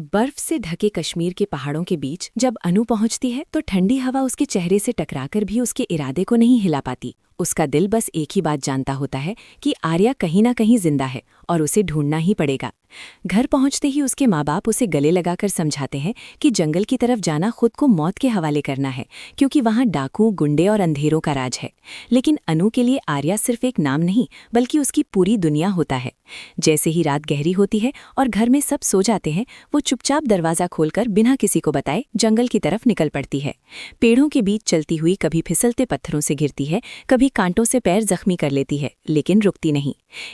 बर्फ से ढके कश्मीर के पहाड़ों के बीच जब अनु पहुंचती है तो ठंडी हवा उसके चेहरे से टकराकर भी उसके इरादे को नहीं हिला पाती। उसका दिल बस एक ही बात जानता होता है कि आर्या कहीं ना कहीं जिंदा है और उसे ढूंढना ही पड़ेगा। घर पहुंचते ही उसके माँ बाप उसे गले लगाकर समझाते हैं कि जंगल की तरफ जाना खुद को मौत के हवाले करना है, क्योंकि वहां डाकू, गुंडे और अंधेरों का राज है। लेकिन अनु के लिए आर्या सिर्फ एक नाम नहीं बल्कि उसकी पूरी दुनिया होता है। जैसे ही रात गहरी होती है और घर में सब सो जाते हैं, वो चुपचाप दरवाज़ा खोलकर बिना किसी को बताए जंगल की तरफ निकल पड़ती है। पेड़ों के बीच चलती हुई कभी फिसलते पत्थरों से गिरती है, कभी कांटों से पैर जख्मी कर लेती है, लेकिन रुकती नहीं।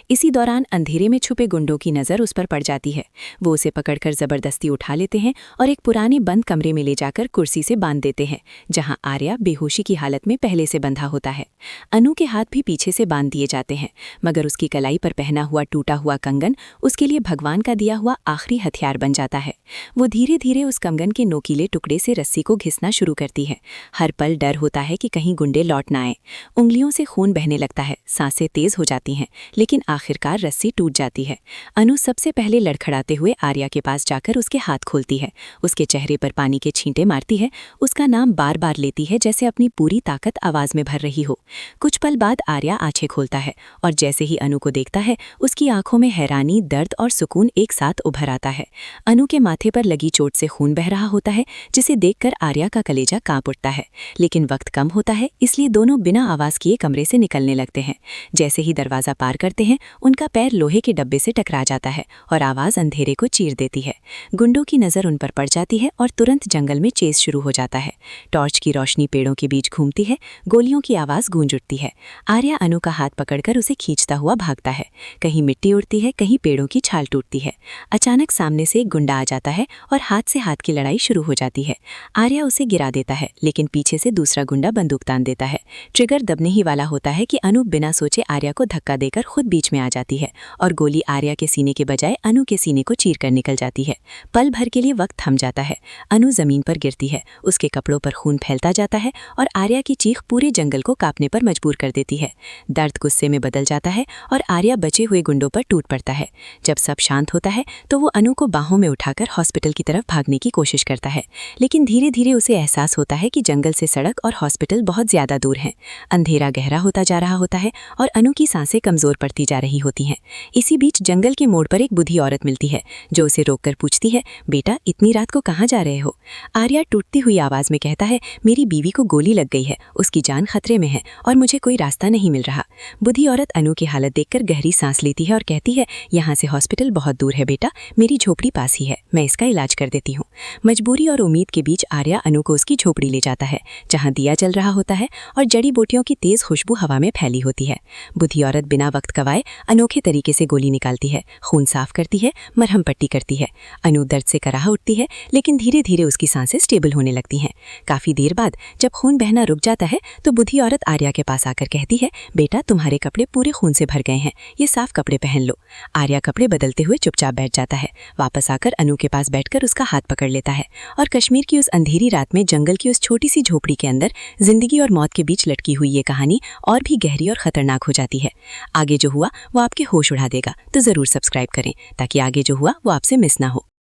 इसी दौरान अंधेरे में छुपे गुंडों की नज़र उस पर पड़ जाती है। वो उसे पकड़कर जबरदस्ती उठा लेते हैं और एक पुराने बंद कमरे में ले जाकर कुर्सी से बांध देते हैं, जहां आर्या बेहोशी की हालत में पहले से बंधा होता है। अनु के हाथ भी पीछे से बांध दिए जाते हैं, मगर उसकी कलाई पर पहना हुआ टूटा हुआ कंगन उसके लिए भगवान का दिया हुआ आखिरी हथियार बन जाता है। वो धीरे धीरे उस कंगन के नोकीले टुकड़े से रस्सी को घिसना शुरू करती है। हर पल डर होता है कि कहीं गुंडे लौट ना आए। उंगलियों से खून बहने लगता है, सांसें तेज हो जाती हैं, लेकिन आखिरकार रस्सी टूट जाती है। अनु सबसे पहले लड़खड़ाते हुए आर्या के पास जाकर उसके हाथ खोलती है, उसके चेहरे पर पानी के छींटे मारती है, उसका नाम बार बार लेती है जैसे अपनी पूरी ताकत आवाज में भर रही हो। कुछ पल बाद आर्या आंखें खोलता है और जैसे ही अनु को देखता है, उसकी आंखों में हैरानी, दर्द और सुकून एक साथ उभर आता है। अनु के माथे पर लगी चोट से खून बह रहा होता है, जिसे देखकर आर्या का कलेजा कांप उठता है। लेकिन वक्त कम होता है, इसलिए दोनों बिना आवाज किए कमरे से निकलने लगते हैं। जैसे ही दरवाजा पार करते हैं, उनका पैर लोहे के डब्बे से टकरा जाता है और आवाज अंधेरे को चीर देती है। गुंडों की नजर उन पर पड़ जाती है और तुरंत जंगल में चेस शुरू हो जाता है। टॉर्च की रोशनी पेड़ों के बीच घूमती है, गोलियों की आवाज गूंज उठती है। आर्या अनु का हाथ पकड़कर उसे खींचता हुआ भागता है। कहीं मिट्टी उड़ती है, कहीं पेड़ों की छाल टूटती है। अचानक सामने से एक गुंडा आ जाता है और हाथ से हाथ की लड़ाई शुरू हो जाती है। आर्या उसे गिरा देता है, लेकिन पीछे से दूसरा गुंडा बंदूक तान देता है। ट्रिगर दबने ही वाला होता है कि अनु बिना सोचे आर्या को धक्का देकर खुद बीच में आ जाती है और गोली आर्या के सीने के बजाय अनु के सीने को चीर कर निकल जाती है। पल भर के लिए वक्त थम जाता है। अनु जमीन पर गिरती है, उसके कपड़ों पर खून फैलता जाता है और आर्या की चीख पूरे जंगल को कांपने पर मजबूर कर देती है। दर्द गुस्से में बदल जाता है और आर्या बचे हुए गुंडों पर टूट पड़ता है। जब सब शांत होता है तो वो अनु को बाहों में उठाकर हॉस्पिटल की तरफ भागने की कोशिश करता है, लेकिन धीरे धीरे उसे एहसास होता है कि जंगल से सड़क और हॉस्पिटल बहुत ज्यादा दूर हैं। अंधेरा गहरा होता जा रहा होता है और अनु की सांसें कमजोर पड़ती जा रही होती हैं। इसी बीच जंगल के मोड़ पर एक बूढ़ी औरत मिलती है, जो उसे रोककर पूछती है, बेटा इतनी रात को कहाँ जा रहे हो? आर्या टूटती हुई आवाज में कहता है, मेरी बीवी को गोली लग गई है, उसकी जान खतरे में है और मुझे कोई रास्ता नहीं मिल रहा। बूढ़ी औरत अनु की हालत देखकर गहरी सांस लेती है और कहती है, यहाँ से हॉस्पिटल बहुत दूर है बेटा, मेरी झोपड़ी पास ही है, मैं इसका इलाज कर देती हूँ। मजबूरी और उम्मीद के बीच आर्या अनु को उसकी झोपड़ी ले जाता है, जहाँ दिया जल रहा होता है और जड़ी बूटियों की तेज खुशबू हवा में फैली होती है। बूढ़ी औरत बिना वक्त गवाए अनोखे तरीके से गोली निकालती है, खून साफ करती है, मरहम पट्टी करती है। अनु दर्द से कराह उठती है, लेकिन धीरे धीरे उसकी सांसें स्टेबल होने लगती हैं। काफी देर बाद जब खून बहना रुक जाता है तो बूढ़ी औरत आर्या के पास आकर कहती है, बेटा तुम्हारे कपड़े पूरे खून से भर गए हैं, ये साफ कपड़े पहन लो। आर्या कपड़े बदलते हुए चुपचाप बैठ जाता है। वापस आकर अनु के पास बैठकर उसका हाथ पकड़ लेता है और कश्मीर की उस अंधेरी रात में जंगल की उस छोटी सी झोपड़ी के अंदर जिंदगी और मौत के बीच लटकी हुई ये कहानी और भी गहरी और खतरनाक हो जाती है। आगे जो हुआ वो आपके होश उड़ा देगा, तो जरूर सब्सक्राइब करें ताकि आगे जो हुआ वो आपसे मिस ना हो।